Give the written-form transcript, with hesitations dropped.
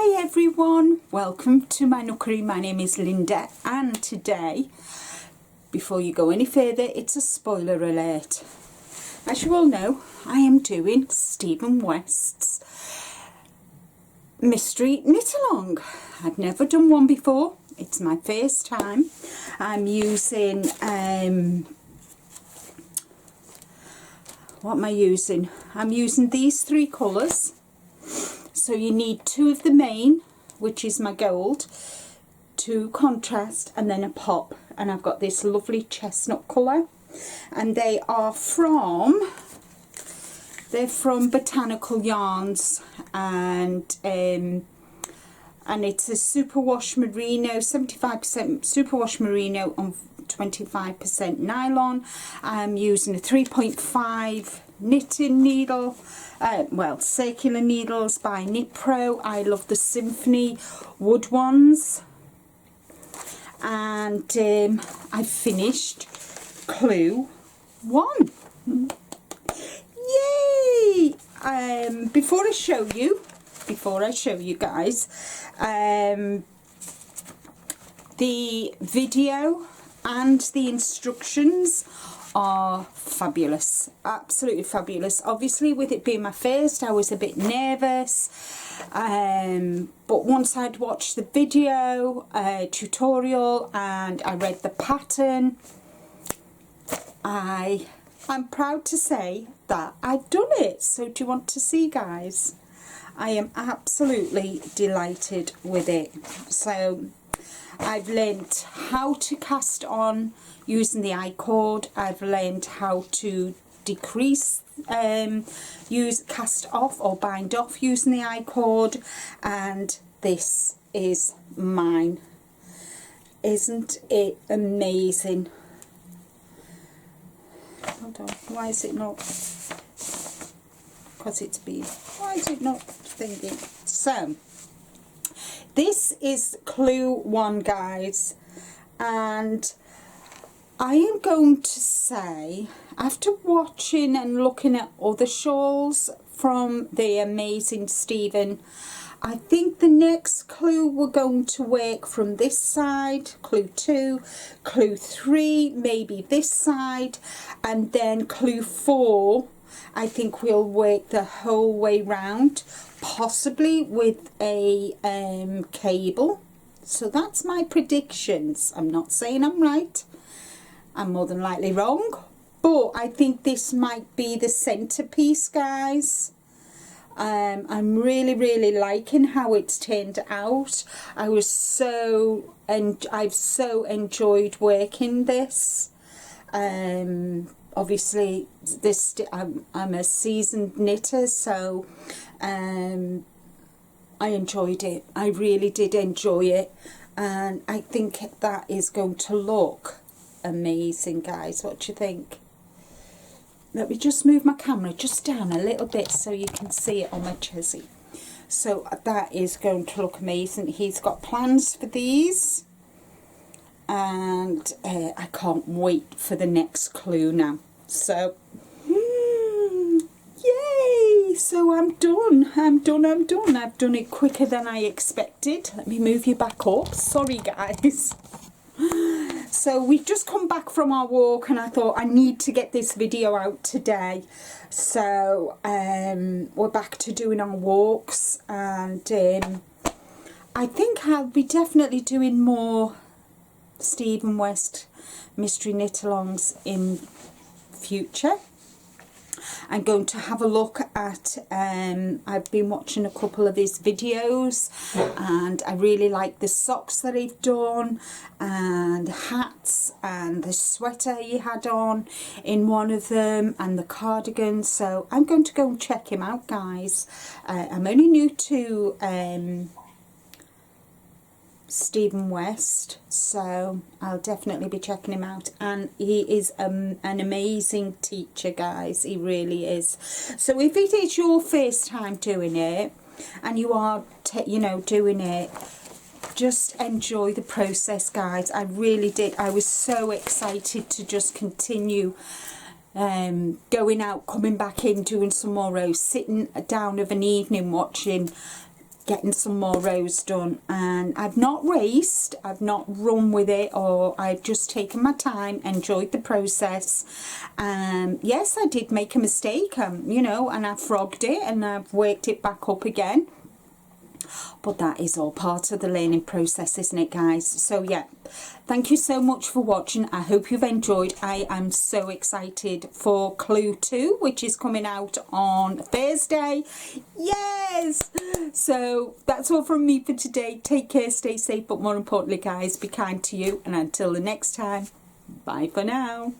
Hi everyone, welcome to my nookery. My name is Linda, and today, before you go any further, it's a spoiler alert. As you all know, I am doing Stephen West's mystery knit along. I've never done one before, it's my first time. I'm using what am I using? I'm using these three colours. So you need two of the main, which is my gold, two contrast, and then a pop. And I've got this lovely chestnut colour, and they're from Botanical Yarns, and it's a superwash merino, 75% superwash merino on 25% nylon. I'm using a 3.5 knitting needle, circular needles by Knit Pro. I love the Symphony wood ones, and I finished clue 1. Yay! Before I show you guys, the video and the instructions are fabulous, absolutely fabulous. Obviously, with it being my first, I was a bit nervous, but once I'd watched the video tutorial and I read the pattern, I'm proud to say that I've done it. So do you want to see, guys? I am absolutely delighted with it. So I've learnt how to cast on using the I-cord. I've learned how to decrease, cast off or bind off using the I-cord, and this is mine. Isn't it amazing? Hold on, why is it not? Because it's been, why is it not thinking? So this is clue 1, guys, and I am going to say, after watching and looking at other shawls from the amazing Stephen, I think the next clue we're going to work from this side, clue 2, clue 3, maybe this side, and then clue 4, I think we'll work the whole way round, possibly with a cable. So that's my predictions. I'm not saying I'm right, I'm more than likely wrong, but I think this might be the centerpiece, guys. I'm really liking how it's turned out. I've so enjoyed working this. Obviously I'm a seasoned knitter, so I enjoyed it. I really did enjoy it, and I think that is going to look amazing, guys. What do you think? Let me just move my camera just down a little bit so you can see it on my chessie. So that is going to look amazing. He's got plans for these, and I can't wait for the next clue now. So yay! So I'm done. I've done it quicker than I expected. Let me move you back up. Sorry, guys. So we've just come back from our walk, and I thought I need to get this video out today. So we're back to doing our walks, and I think I'll be definitely doing more Stephen West mystery knit-alongs in future. I'm going to have a look at, I've been watching a couple of his videos, and I really like the socks that he's done, and the hats, and the sweater he had on in one of them, and the cardigan. So I'm going to go and check him out, guys. I'm only new to Stephen West, so I'll definitely be checking him out, and he is an amazing teacher, guys. He really is. So if it is your first time doing it, and you are doing it, just enjoy the process, guys. I really did. I was so excited to just continue going out, coming back in, doing some more rows, sitting down of an evening watching getting some more rows done, and I've not raced, I've not run with it, or I've just taken my time, enjoyed the process. Yes, I did make a mistake, you know, and I frogged it and I've worked it back up again. But that is all part of the learning process, isn't it, guys? So yeah, thank you so much for watching. I hope you've enjoyed. I am so excited for Clue 2, which is coming out on Thursday. Yes! So that's all from me for today. Take care, stay safe, but more importantly, guys, be kind to you. And until the next time, bye for now.